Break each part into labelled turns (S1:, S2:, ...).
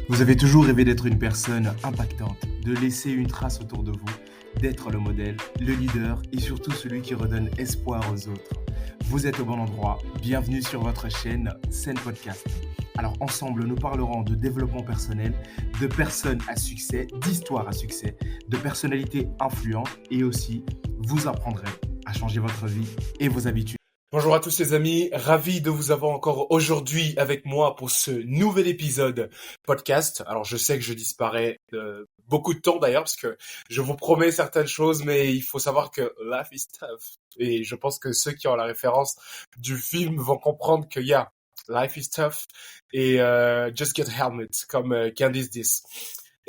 S1: Vous avez toujours rêvé d'être une personne impactante, de laisser une trace autour de vous, d'être le modèle, le leader et surtout celui qui redonne espoir aux autres. Vous êtes au bon endroit, bienvenue sur votre chaîne Scène Podcast. Alors ensemble, nous parlerons de développement personnel, de personnes à succès, d'histoires à succès, de personnalités influentes et aussi vous apprendrez à changer votre vie et vos habitudes. Bonjour à tous les amis, ravi de vous avoir encore aujourd'hui avec moi pour ce nouvel épisode podcast. Alors je sais que je disparais beaucoup de temps d'ailleurs parce que je vous promets certaines choses, mais il faut savoir que life is tough. Et je pense que ceux qui ont la référence du film vont comprendre que life is tough et just get a helmet comme Candice dit.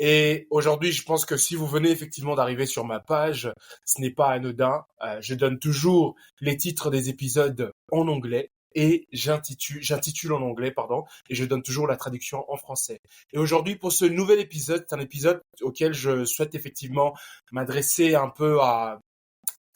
S1: Et aujourd'hui, je pense que si vous venez effectivement d'arriver sur ma page, ce n'est pas anodin. Je donne toujours les titres des épisodes en anglais et j'intitule en anglais, pardon, et je donne toujours la traduction en français. Et aujourd'hui, pour ce nouvel épisode, c'est un épisode auquel je souhaite effectivement m'adresser un peu à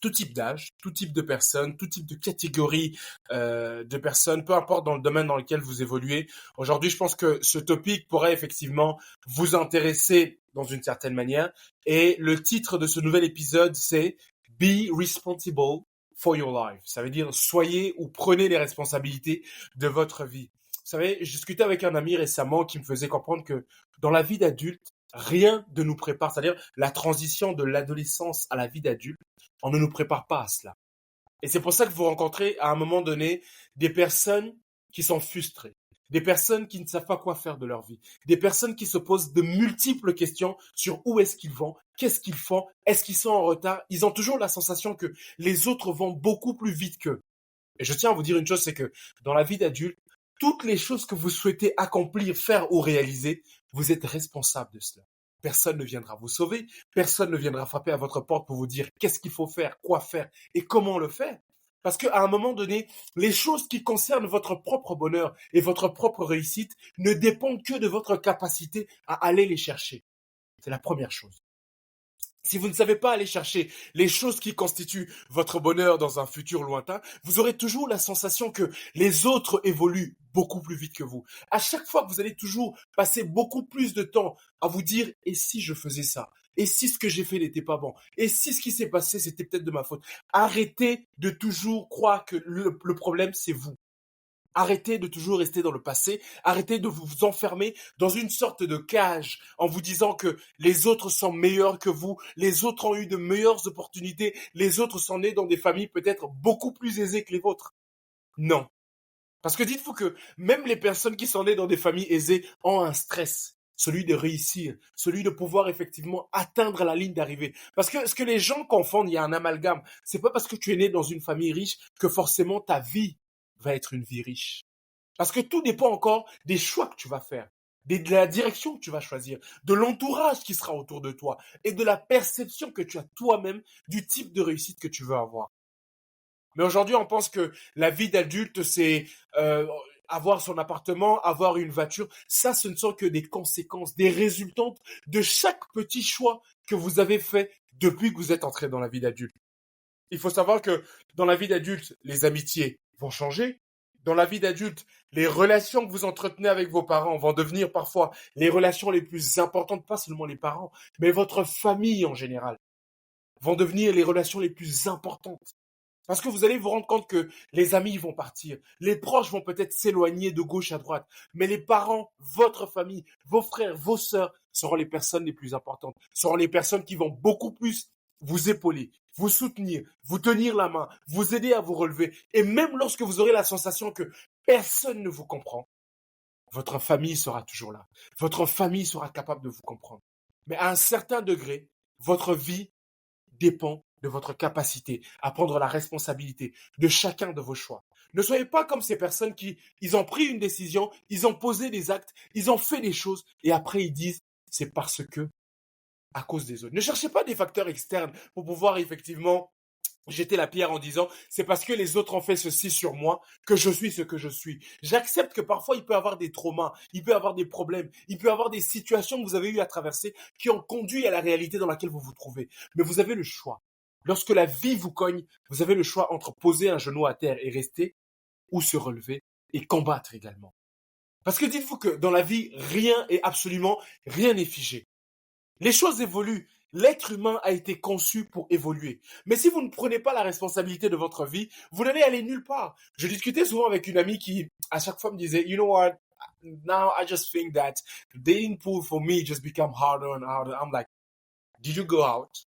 S1: tout type d'âge, tout type de personnes, tout type de catégorie de personnes, peu importe dans le domaine dans lequel vous évoluez. Aujourd'hui, je pense que ce topic pourrait effectivement vous intéresser dans une certaine manière. Et le titre de ce nouvel épisode, c'est « Be responsible for your life ». Ça veut dire « Soyez ou prenez les responsabilités de votre vie ». Vous savez, j'ai discuté avec un ami récemment qui me faisait comprendre que dans la vie d'adulte, rien ne nous prépare, c'est-à-dire la transition de l'adolescence à la vie d'adulte, on ne nous prépare pas à cela. Et c'est pour ça que vous rencontrez à un moment donné des personnes qui sont frustrées, des personnes qui ne savent pas quoi faire de leur vie, des personnes qui se posent de multiples questions sur où est-ce qu'ils vont, qu'est-ce qu'ils font, est-ce qu'ils sont en retard. Ils ont toujours la sensation que les autres vont beaucoup plus vite qu'eux. Et je tiens à vous dire une chose, c'est que dans la vie d'adulte, toutes les choses que vous souhaitez accomplir, faire ou réaliser, vous êtes responsable de cela. Personne ne viendra vous sauver, personne ne viendra frapper à votre porte pour vous dire qu'est-ce qu'il faut faire, quoi faire et comment le faire. Parce qu'à un moment donné, les choses qui concernent votre propre bonheur et votre propre réussite ne dépendent que de votre capacité à aller les chercher. C'est la première chose. Si vous ne savez pas aller chercher les choses qui constituent votre bonheur dans un futur lointain, vous aurez toujours la sensation que les autres évoluent beaucoup plus vite que vous. À chaque fois, vous allez toujours passer beaucoup plus de temps à vous dire « et si je faisais ça ? Et si ce que j'ai fait n'était pas bon ? Et si ce qui s'est passé, c'était peut-être de ma faute ?» Arrêtez de toujours croire que le problème, c'est vous. Arrêtez de toujours rester dans le passé, arrêtez de vous enfermer dans une sorte de cage en vous disant que les autres sont meilleurs que vous, les autres ont eu de meilleures opportunités, les autres sont nés dans des familles peut-être beaucoup plus aisées que les vôtres. Non. Parce que dites-vous que même les personnes qui sont nées dans des familles aisées ont un stress, celui de réussir, celui de pouvoir effectivement atteindre la ligne d'arrivée. Parce que ce que les gens confondent, il y a un amalgame. C'est pas parce que tu es né dans une famille riche que forcément ta vie va être une vie riche. Parce que tout dépend encore des choix que tu vas faire, de la direction que tu vas choisir, de l'entourage qui sera autour de toi et de la perception que tu as toi-même du type de réussite que tu veux avoir. Mais aujourd'hui, on pense que la vie d'adulte, c'est avoir son appartement, avoir une voiture. Ça, ce ne sont que des conséquences, des résultantes de chaque petit choix que vous avez fait depuis que vous êtes entré dans la vie d'adulte. Il faut savoir que dans la vie d'adulte, les amitiés vont changer. Dans la vie d'adulte, les relations que vous entretenez avec vos parents vont devenir parfois les relations les plus importantes, pas seulement les parents, mais votre famille en général, vont devenir les relations les plus importantes. Parce que vous allez vous rendre compte que les amis vont partir, les proches vont peut-être s'éloigner de gauche à droite, mais les parents, votre famille, vos frères, vos sœurs seront les personnes les plus importantes, seront les personnes qui vont beaucoup plus vous épauler, vous soutenir, vous tenir la main, vous aider à vous relever. Et même lorsque vous aurez la sensation que personne ne vous comprend, votre famille sera toujours là. Votre famille sera capable de vous comprendre. Mais à un certain degré, votre vie dépend de votre capacité à prendre la responsabilité de chacun de vos choix. Ne soyez pas comme ces personnes qui, ils ont pris une décision, ils ont posé des actes, ils ont fait des choses et après ils disent c'est parce que à cause des autres. Ne cherchez pas des facteurs externes pour pouvoir effectivement jeter la pierre en disant c'est parce que les autres ont fait ceci sur moi que je suis ce que je suis. J'accepte que parfois il peut y avoir des traumas, il peut y avoir des problèmes, il peut y avoir des situations que vous avez eu à traverser qui ont conduit à la réalité dans laquelle vous vous trouvez. Mais vous avez le choix. Lorsque la vie vous cogne, vous avez le choix entre poser un genou à terre et rester ou se relever et combattre également.
S2: Parce que dites-vous que dans la vie, rien n'est figé. Les choses évoluent. L'être humain a été conçu pour évoluer. Mais si vous ne prenez pas la responsabilité de votre vie, vous n'allez aller nulle part. Je discutais souvent avec une amie qui, à chaque fois, me disait, you know what, now I just think that the dating pool for me just become harder and harder. I'm like, did you go out?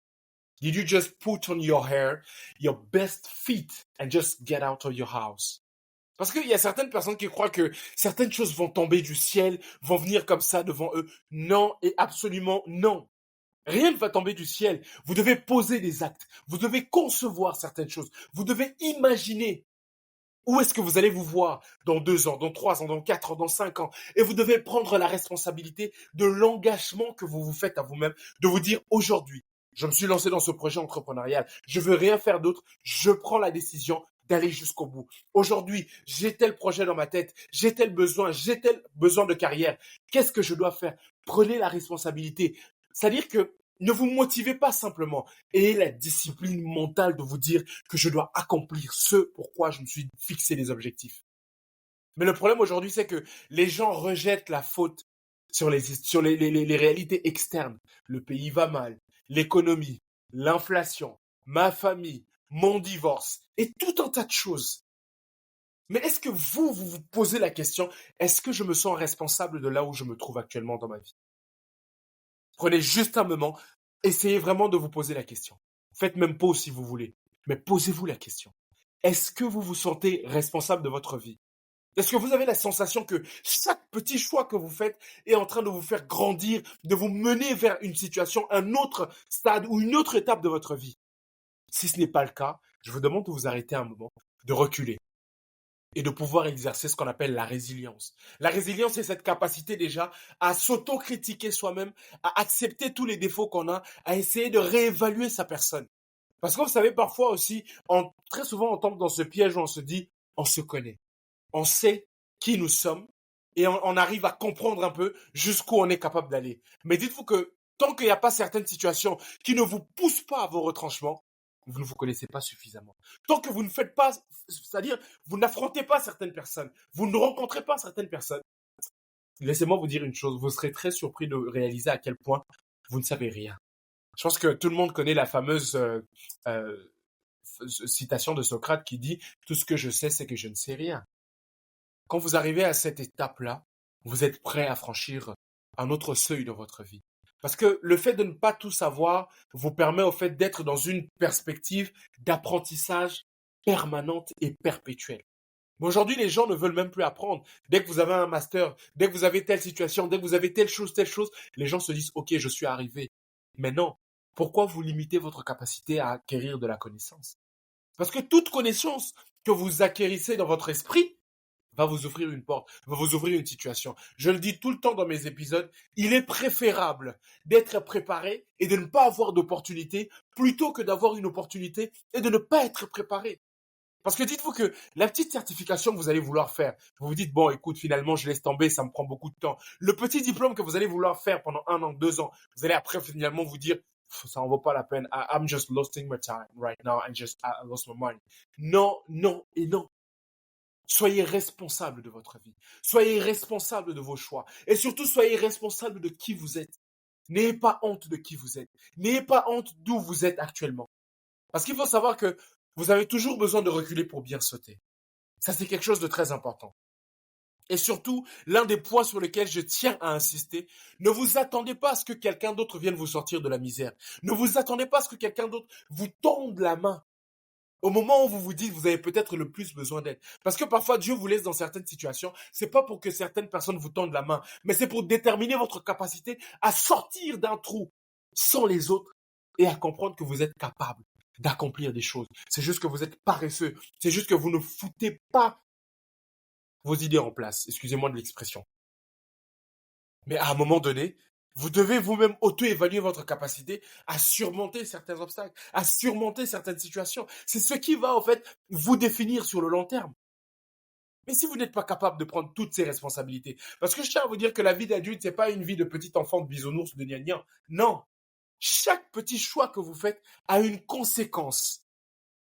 S2: Did you just put on your hair, your best feet, and just get out of your house? Parce qu'il y a certaines personnes qui croient que certaines choses vont tomber du ciel, vont venir comme ça devant eux. Non et absolument non. Rien ne va tomber du ciel. Vous devez poser des actes. Vous devez concevoir certaines choses. Vous devez imaginer où est-ce que vous allez vous voir dans 2 ans, dans 3 ans, dans 4 ans, dans 5 ans. Et vous devez prendre la responsabilité de l'engagement que vous vous faites à vous-même, de vous dire aujourd'hui, je me suis lancé dans ce projet entrepreneurial. Je veux rien faire d'autre. Je prends la décision d'aller jusqu'au bout. Aujourd'hui, j'ai tel projet dans ma tête, j'ai tel besoin de carrière. Qu'est-ce que je dois faire? Prenez la responsabilité. C'est-à-dire que ne vous motivez pas simplement. Ayez la discipline mentale de vous dire que je dois accomplir ce pourquoi je me suis fixé des objectifs. Mais le problème aujourd'hui, c'est que les gens rejettent la faute sur les réalités externes. Le pays va mal, l'économie, l'inflation, ma famille, mon divorce et tout un tas de choses. Mais est-ce que vous vous posez la question, est-ce que je me sens responsable de là où je me trouve actuellement dans ma vie? Prenez juste un moment, essayez vraiment de vous poser la question. Faites même pause si vous voulez, mais posez-vous la question. Est-ce que vous vous sentez responsable de votre vie? Est-ce que vous avez la sensation que chaque petit choix que vous faites est en train de vous faire grandir, de vous mener vers une situation, un autre stade ou une autre étape de votre vie? Si ce n'est pas le cas, je vous demande de vous arrêter un moment, de reculer et de pouvoir exercer ce qu'on appelle la résilience. La résilience, c'est cette capacité déjà à s'auto-critiquer soi-même, à accepter tous les défauts qu'on a, à essayer de réévaluer sa personne. Parce que vous savez, parfois aussi, très souvent, on tombe dans ce piège où on se dit, on se connaît, on sait qui nous sommes et on arrive à comprendre un peu jusqu'où on est capable d'aller. Mais dites-vous que tant qu'il n'y a pas certaines situations qui ne vous poussent pas à vos retranchements, vous ne vous connaissez pas suffisamment. Tant que vous ne faites pas, c'est-à-dire, vous n'affrontez pas certaines personnes, vous ne rencontrez pas certaines personnes, laissez-moi vous dire une chose, vous serez très surpris de réaliser à quel point vous ne savez rien. Je pense que tout le monde connaît la fameuse citation de Socrate qui dit « Tout ce que je sais, c'est que je ne sais rien ». Quand vous arrivez à cette étape-là, vous êtes prêt à franchir un autre seuil dans votre vie. Parce que le fait de ne pas tout savoir vous permet au fait d'être dans une perspective d'apprentissage permanente et perpétuelle. Mais aujourd'hui, les gens ne veulent même plus apprendre. Dès que vous avez un master, dès que vous avez telle situation, dès que vous avez telle chose, les gens se disent « Ok, je suis arrivé ». Mais non, pourquoi vous limitez votre capacité à acquérir de la connaissance? Parce que toute connaissance que vous acquérissez dans votre esprit va vous ouvrir une porte, va vous ouvrir une situation. Je le dis tout le temps dans mes épisodes, il est préférable d'être préparé et de ne pas avoir d'opportunité plutôt que d'avoir une opportunité et de ne pas être préparé. Parce que dites-vous que la petite certification que vous allez vouloir faire, vous vous dites, bon, écoute, finalement, je laisse tomber, ça me prend beaucoup de temps. Le petit diplôme que vous allez vouloir faire pendant 1 an, 2 ans, vous allez après finalement vous dire, ça en vaut pas la peine, I'm just losing my time right now, I lost my money. Non, non et non. Soyez responsable de votre vie. Soyez responsable de vos choix. Et surtout, soyez responsable de qui vous êtes. N'ayez pas honte de qui vous êtes. N'ayez pas honte d'où vous êtes actuellement. Parce qu'il faut savoir que vous avez toujours besoin de reculer pour bien sauter. Ça, c'est quelque chose de très important. Et surtout, l'un des points sur lesquels je tiens à insister, ne vous attendez pas à ce que quelqu'un d'autre vienne vous sortir de la misère. Ne vous attendez pas à ce que quelqu'un d'autre vous tende la main au moment où vous vous dites, vous avez peut-être le plus besoin d'aide. Parce que parfois, Dieu vous laisse dans certaines situations. C'est pas pour que certaines personnes vous tendent la main, mais c'est pour déterminer votre capacité à sortir d'un trou sans les autres et à comprendre que vous êtes capable d'accomplir des choses. C'est juste que vous êtes paresseux. C'est juste que vous ne foutez pas vos idées en place. Excusez-moi de l'expression. Mais à un moment donné, vous devez vous-même auto-évaluer votre capacité à surmonter certains obstacles, à surmonter certaines situations. C'est ce qui va, en fait, vous définir sur le long terme. Mais si vous n'êtes pas capable de prendre toutes ces responsabilités, parce que je tiens à vous dire que la vie d'adulte, c'est pas une vie de petit enfant, de bisounours, de gnangnan. Non. Chaque petit choix que vous faites a une conséquence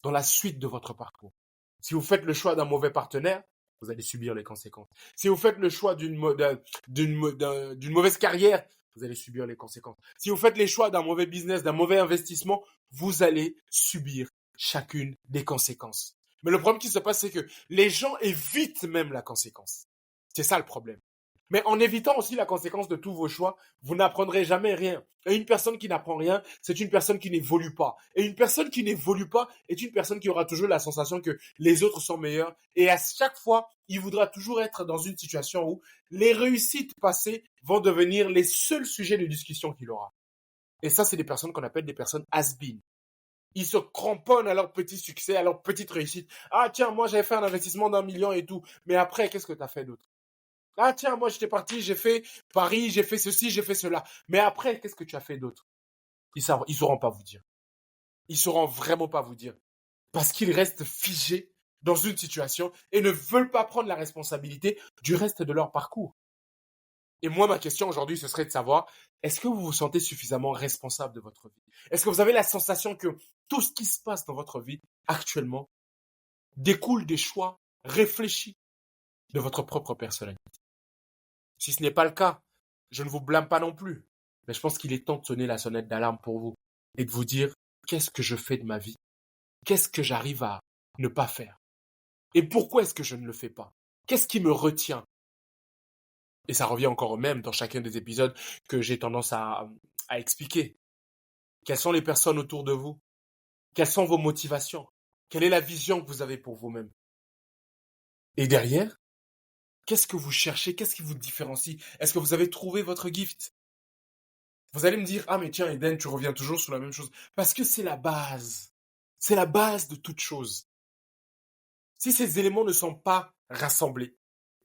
S2: dans la suite de votre parcours. Si vous faites le choix d'un mauvais partenaire, vous allez subir les conséquences. Si vous faites le choix d'une mauvaise carrière, vous allez subir les conséquences. Si vous faites les choix d'un mauvais business, d'un mauvais investissement, vous allez subir chacune des conséquences. Mais le problème qui se passe, c'est que les gens évitent même la conséquence. C'est ça le problème. Mais en évitant aussi la conséquence de tous vos choix, vous n'apprendrez jamais rien. Et une personne qui n'apprend rien, c'est une personne qui n'évolue pas. Et une personne qui n'évolue pas est une personne qui aura toujours la sensation que les autres sont meilleurs. Et à chaque fois, il voudra toujours être dans une situation où les réussites passées vont devenir les seuls sujets de discussion qu'il aura. Et ça, c'est des personnes qu'on appelle des personnes has-been. Ils se cramponnent à leur petit succès, à leur petite réussite. Ah tiens, moi j'avais fait un investissement d'1 million et tout. Mais après, qu'est-ce que tu as fait d'autre? Ah tiens, moi j'étais parti, j'ai fait Paris, j'ai fait ceci, j'ai fait cela. Mais après, qu'est-ce que tu as fait d'autre? Ils sauront pas vous dire. Ils sauront vraiment pas vous dire. Parce qu'ils restent figés dans une situation et ne veulent pas prendre la responsabilité du reste de leur parcours. Et moi, ma question aujourd'hui, ce serait de savoir, est-ce que vous vous sentez suffisamment responsable de votre vie? Est-ce que vous avez la sensation que tout ce qui se passe dans votre vie actuellement découle des choix réfléchis de votre propre personnalité? Si ce n'est pas le cas, je ne vous blâme pas non plus. Mais je pense qu'il est temps de sonner la sonnette d'alarme pour vous et de vous dire, qu'est-ce que je fais de ma vie? Qu'est-ce que j'arrive à ne pas faire? Et pourquoi est-ce que je ne le fais pas? Qu'est-ce qui me retient? Et ça revient encore au même dans chacun des épisodes que j'ai tendance à expliquer. Quelles sont les personnes autour de vous? Quelles sont vos motivations? Quelle est la vision que vous avez pour vous-même? Et derrière, qu'est-ce que vous cherchez? Qu'est-ce qui vous différencie? Est-ce que vous avez trouvé votre gift? Vous allez me dire, ah mais tiens Eden, tu reviens toujours sur la même chose. Parce que c'est la base. C'est la base de toute chose. Si ces éléments ne sont pas rassemblés,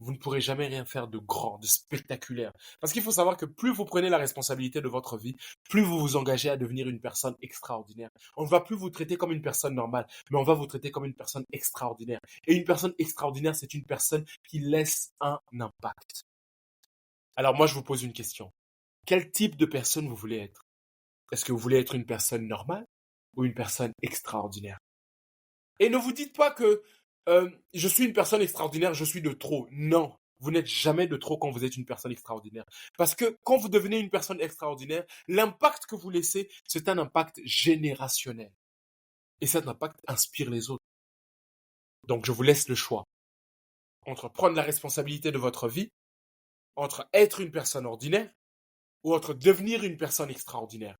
S2: vous ne pourrez jamais rien faire de grand, de spectaculaire. Parce qu'il faut savoir que plus vous prenez la responsabilité de votre vie, plus vous vous engagez à devenir une personne extraordinaire. On ne va plus vous traiter comme une personne normale, mais on va vous traiter comme une personne extraordinaire. Et une personne extraordinaire, c'est une personne qui laisse un impact. Alors moi, je vous pose une question. Quel type de personne vous voulez être? Est-ce que vous voulez être une personne normale ou une personne extraordinaire? Et ne vous dites pas que je suis une personne extraordinaire, je suis de trop. Non, vous n'êtes jamais de trop quand vous êtes une personne extraordinaire. Parce que quand vous devenez une personne extraordinaire, l'impact que vous laissez, c'est un impact générationnel. Et cet impact inspire les autres. Donc je vous laisse le choix entre prendre la responsabilité de votre vie, entre être une personne ordinaire ou entre devenir une personne extraordinaire.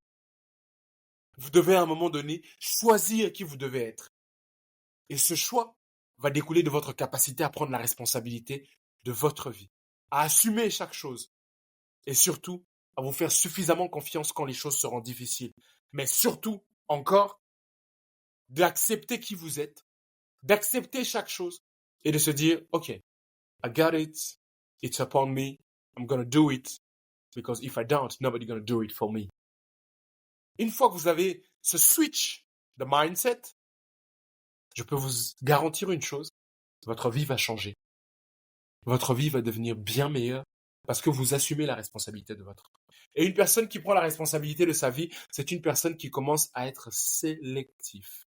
S2: Vous devez à un moment donné choisir qui vous devez être. Et ce choix va découler de votre capacité à prendre la responsabilité de votre vie, à assumer chaque chose et surtout à vous faire suffisamment confiance quand les choses seront difficiles. Mais surtout, encore, d'accepter qui vous êtes, d'accepter chaque chose et de se dire, OK, I got it, it's upon me, I'm gonna do it, because if I don't, nobody's gonna do it for me. Une fois que vous avez ce switch de mindset, je peux vous garantir une chose, votre vie va changer. Votre vie va devenir bien meilleure parce que vous assumez la responsabilité de votre vie. Et une personne qui prend la responsabilité de sa vie, c'est une personne qui commence à être sélectif.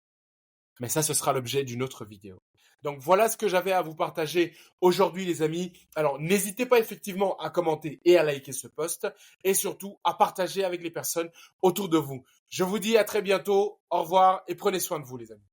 S2: Mais ça, ce sera l'objet d'une autre vidéo. Donc voilà ce que j'avais à vous partager aujourd'hui les amis. Alors n'hésitez pas effectivement à commenter et à liker ce post et surtout à partager avec les personnes autour de vous. Je vous dis à très bientôt, au revoir et prenez soin de vous les amis.